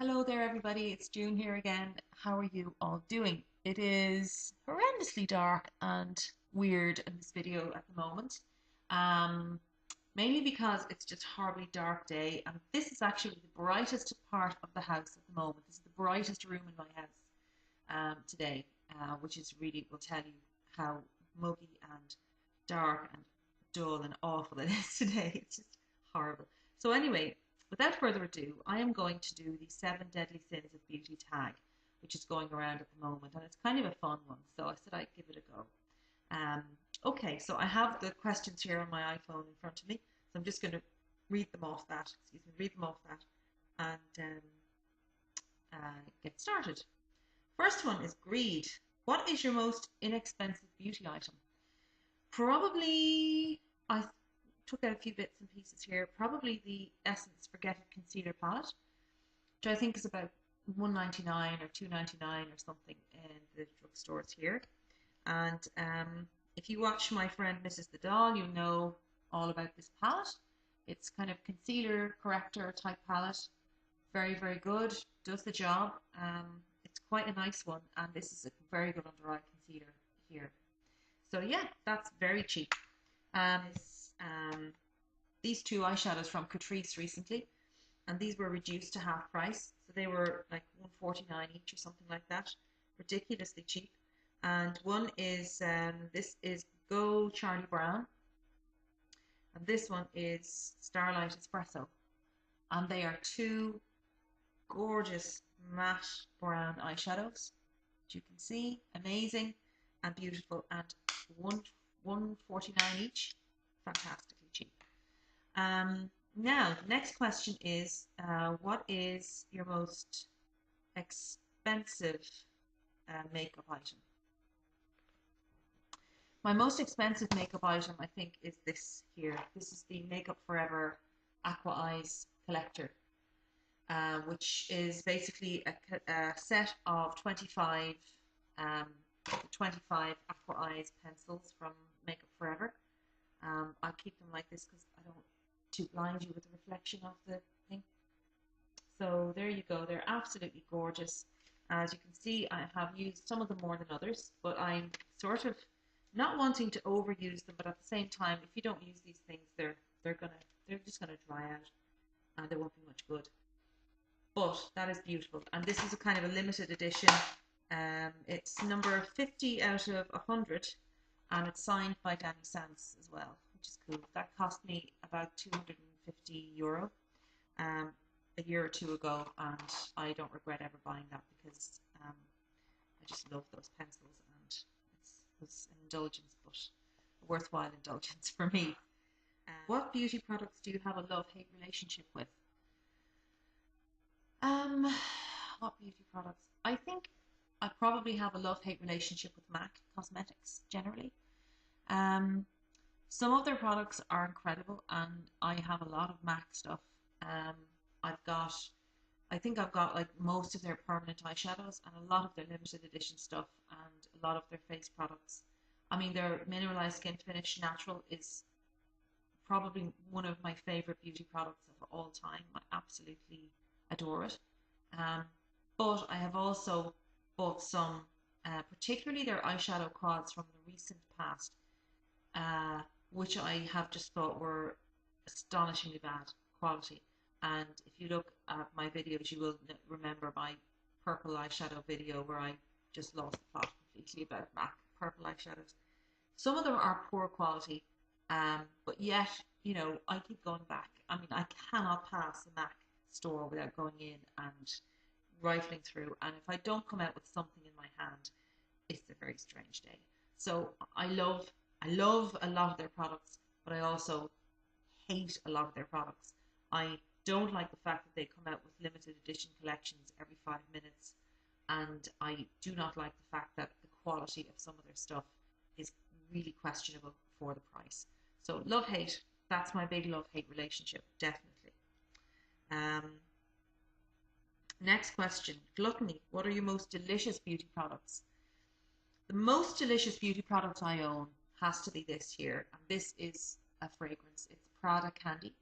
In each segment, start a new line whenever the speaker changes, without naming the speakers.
Hello there, everybody. It's June here again. How are you all doing? It is horrendously dark and weird in this video at the moment, um, mainly because it's just a horribly dark day, and this is actually the brightest part of the house at the moment. This is the brightest room in my house today, which is really will tell you how muggy and dark and dull and awful it is today. It's just horrible. So anyway, without further ado, I am going to do the 7 Deadly Sins of Beauty tag, which is going around at the moment, and it's kind of a fun one, so I said I'd give it a go. Um, okay, so I have the questions here on my iPhone in front of me, so I'm just going to read them off that, and get started. First one is greed. What is your most inexpensive beauty item? Probably, I took out a few bits and pieces here. Probably the Essence Forget It Concealer Palette, which I think is about $1.99 or $2.99 or something in the drugstores here. And if you watch my friend Mrs. the Doll, you know all about this palette. It's kind of concealer corrector type palette. Very, very good. Does the job. It's quite a nice one, and this is a very good under eye concealer here. So yeah, that's very cheap. These two eyeshadows from Catrice recently, and these were reduced to half price, so they were like $1.49 each or something like that, ridiculously cheap. And one is this is Go Charlie Brown, and this one is Starlight Espresso, and they are two gorgeous matte brown eyeshadows, as you can see, amazing and beautiful, and $1.49 each, fantastically cheap. Now, the next question is, what is your most expensive makeup item? My most expensive makeup item, I think, is this here. This is the Makeup Forever Aqua Eyes Collector, which is basically a set of 25 Aqua Eyes pencils from Makeup Forever. I keep them like this because I don't to blind you with the reflection of the thing. So there you go. They're absolutely gorgeous. As you can see, I have used some of them more than others, but I'm sort of not wanting to overuse them, but at the same time, if you don't use these things, they're just gonna dry out and they won't be much good. But that is beautiful, and this is a kind of a limited edition. It's number 50 out of 100, and it's signed by Danny Sands as well, which is cool. That cost me about €250 a year or two ago, and I don't regret ever buying that because I just love those pencils, and it was an indulgence, but a worthwhile indulgence for me. What beauty products do you have a love-hate relationship with? What beauty products? I think I probably have a love-hate relationship with MAC Cosmetics generally. Some of their products are incredible, and I have a lot of MAC stuff. I think I've got like most of their permanent eyeshadows and a lot of their limited edition stuff and a lot of their face products. I mean, their Mineralized Skin Finish Natural is probably one of my favorite beauty products of all time. I absolutely adore it. But I have also bought some, particularly their eyeshadow quads from the recent past, which I have just thought were astonishingly bad quality. And if you look at my videos, you will remember my purple eyeshadow video where I just lost the plot completely about MAC purple eyeshadows. Some of them are poor quality, but yet, you know, I keep going back. I mean, I cannot pass a MAC store without going in and rifling through. And if I don't come out with something in my hand, it's a very strange day. So I love a lot of their products, but I also hate a lot of their products. I don't like the fact that they come out with limited edition collections every 5 minutes, and I do not like the fact that the quality of some of their stuff is really questionable for the price. So love-hate, that's my big love-hate relationship, definitely. Next question, gluttony. What are your most delicious beauty products? The most delicious beauty product I own has to be this here, and this is a fragrance. It's Prada Candy.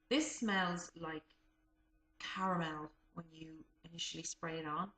This smells like caramel when you initially spray it on.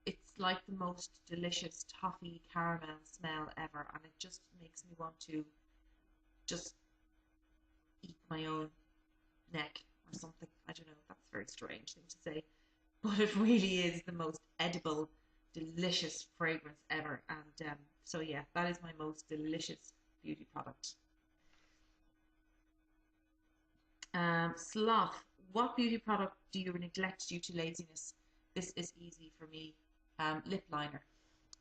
It's like the most delicious toffee caramel smell ever, and it just makes me want to just eat my own neck or something. I don't know, that's a very strange thing to say, but it really is the most edible, delicious fragrance ever. And so, yeah, that is my most delicious beauty product. Sloth, what beauty product do you neglect due to laziness? This is easy for me. Lip liner.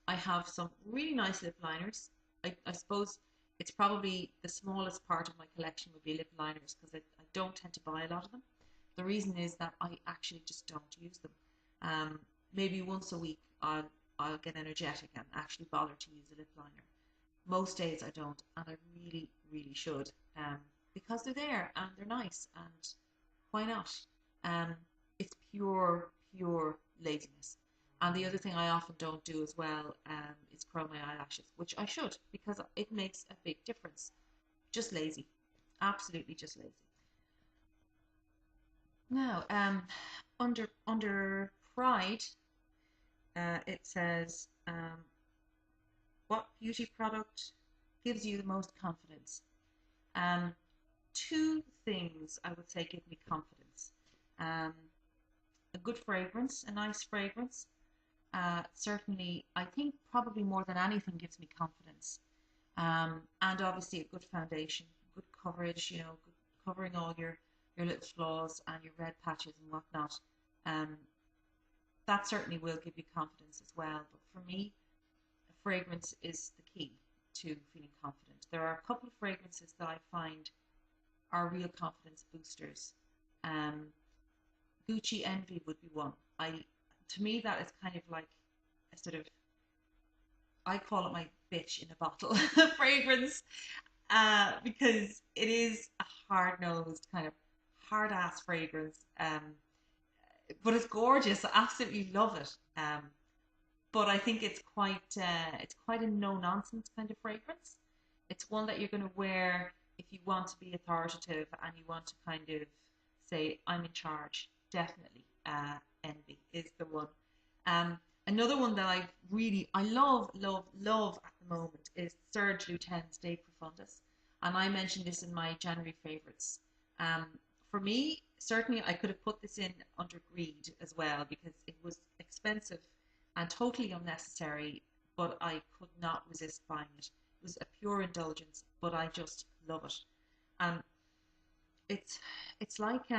I have some really nice lip liners. I suppose it's probably the smallest part of my collection would be lip liners because I don't tend to buy a lot of them. The reason is that I actually just don't use them. Maybe once a week I'll get energetic and actually bother to use a lip liner. Most days I don't, and I really, really should, because they're there and they're nice, and why not? Um, it's pure laziness. And the other thing I often don't do as well is curl my eyelashes, which I should because it makes a big difference. Just lazy, absolutely just lazy. Now, under pride, it says, what beauty product gives you the most confidence? Um, Two things I would say give me confidence. Um, a good fragrance, a nice fragrance. Certainly, I think probably more than anything gives me confidence. And obviously a good foundation, good coverage, good, covering all your little flaws and your red patches and whatnot. Um, that certainly will give you confidence as well. But for me, a fragrance is the key to feeling confident. There are a couple of fragrances that I find are real confidence boosters. Um, Gucci Envy would be one. To me, that is kind of like a sort of, I call it my bitch in a bottle fragrance, because it is a hard nosed kind of hard ass fragrance. But it's gorgeous. I absolutely love it. But I think it's quite a no nonsense kind of fragrance. It's one that you're going to wear if you want to be authoritative and you want to kind of say, I'm in charge. Definitely, Envy is the one. Um, Another one that I love at the moment is Serge Lutens de Profundis, and I mentioned this in my January favorites. Um, for me, certainly I could have put this in under greed as well because it was expensive and totally unnecessary, but I could not resist buying it. It was a pure indulgence, but I just love it. And it's it's like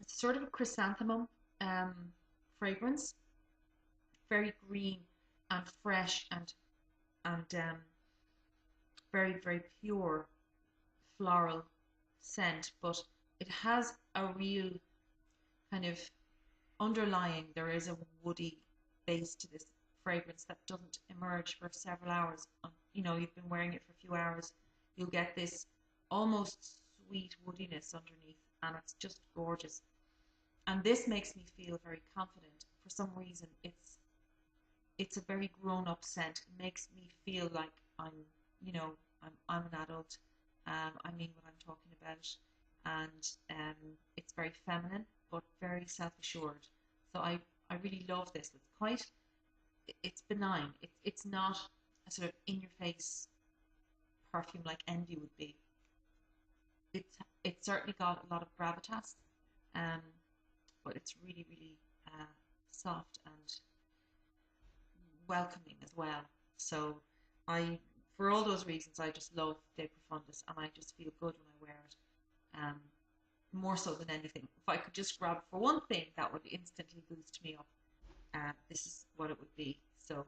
it's sort of a chrysanthemum um, fragrance, very green and fresh and very pure floral scent, but it has a real kind of underlying. There is a woody base to this fragrance that doesn't emerge for several hours. You've been wearing it for a few hours, you'll get this almost sweet woodiness underneath, and it's just gorgeous. And this makes me feel very confident. For some reason, it's a very grown up scent. It makes me feel like you know, I'm an adult. I mean what I'm talking about, and it's very feminine but very self assured. So I really love this. It's benign. It's not a sort of in your face perfume like Envy would be. It's certainly got a lot of gravitas, um, but it's really soft and welcoming as well. So I, for all those reasons, I just love De Profundis, and I just feel good when I wear it. Um, More so than anything. If I could just grab for one thing that would instantly boost me up, this is what it would be. So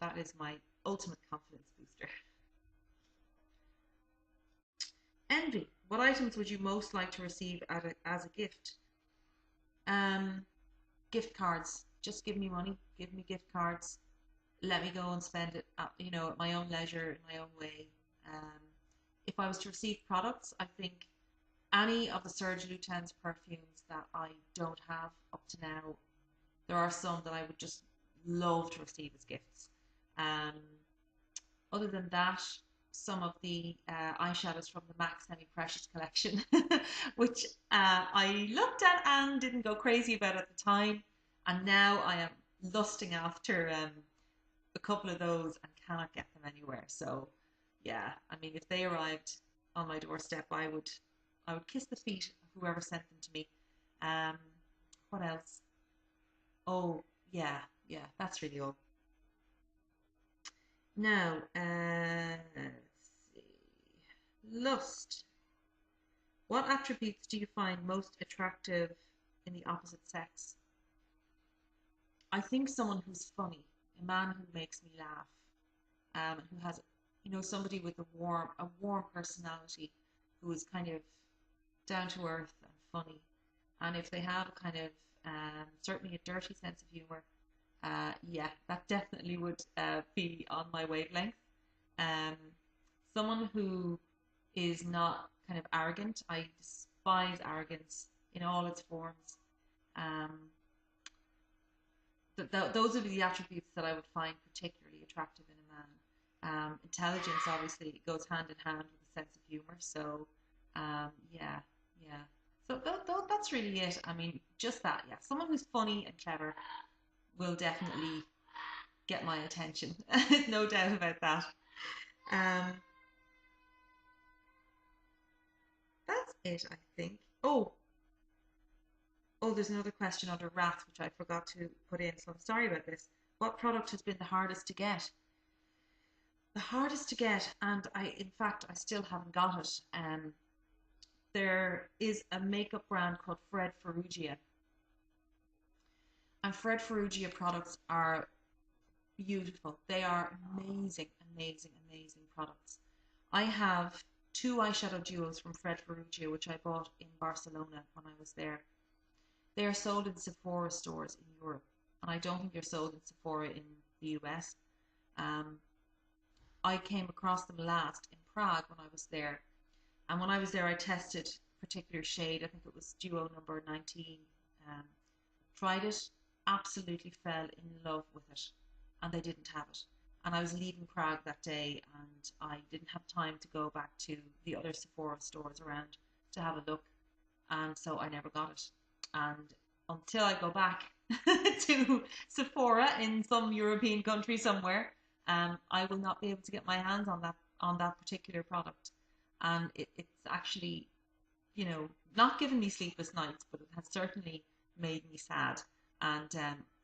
that is my ultimate confidence booster. Envy. What items would you most like to receive as a gift? Um, Gift cards. Just give me money. Give me gift cards. Let me go and spend it, at my own leisure, in my own way. Um, if I was to receive products, I think any of the Serge Lutens perfumes that I don't have up to now, there are some that I would just love to receive as gifts. Um, Other than that, some of the eyeshadows from the MAC Semi Precious collection, which I looked at and didn't go crazy about at the time, and now I am lusting after a couple of those and cannot get them anywhere. So yeah, I mean, if they arrived on my doorstep, I would kiss the feet of whoever sent them to me. Um, what else? Oh yeah, yeah, that's really all. Now, let's see. Lust. What attributes do you find most attractive in the opposite sex? I think someone who's funny, a man who makes me laugh, and who has, somebody with a warm personality, who is kind of down to earth and funny. And if they have a kind of, certainly a dirty sense of humor, yeah, that definitely would be on my wavelength. Um, Someone who is not kind of arrogant. I despise arrogance in all its forms. Um, those would be the attributes that I would find particularly attractive in a man. Intelligence obviously goes hand in hand with a sense of humor. So, yeah, yeah. So that's really it. I mean, just that. Yeah, someone who's funny and clever will definitely get my attention. No doubt about that. Um, that's it, I think. Oh, there's another question under wrath which I forgot to put in, so I'm sorry about this. What product has been the hardest to get? The hardest to get, and in fact, I still haven't got it. There is a makeup brand called Fred Ferrugia, and Fred Ferrugia products are beautiful. They are amazing, amazing, amazing products. I have two eyeshadow duos from Fred Ferrugia, which I bought in Barcelona when I was there. They are sold in Sephora stores in Europe, and I don't think they're sold in Sephora in the US. Um, I came across them last in Prague when I was there, and when I was there, I tested a particular shade. I think it was duo number 19. Um, Tried it, absolutely fell in love with it, and they didn't have it. And I was leaving Prague that day, and I didn't have time to go back to the other Sephora stores around to have a look, and so I never got it. And until I go back to Sephora in some European country somewhere, I will not be able to get my hands on that particular product. And it's actually, not given me sleepless nights, but it has certainly made me sad, and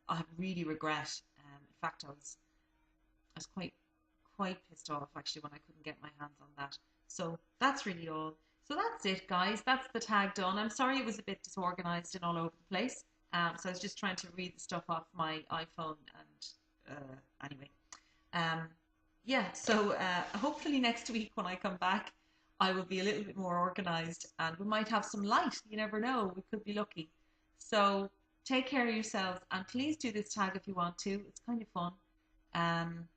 I really regret. In fact, I was quite pissed off actually when I couldn't get my hands on that. So that's really all. So that's it, guys. That's the tag done. I'm sorry it was a bit disorganized and all over the place. So I was just trying to read the stuff off my iPhone, and anyway, um, yeah. So hopefully next week when I come back, I will be a little bit more organized, and we might have some light. You never know. We could be lucky. So take care of yourselves, and please do this tag if you want to. It's kind of fun. Um,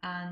and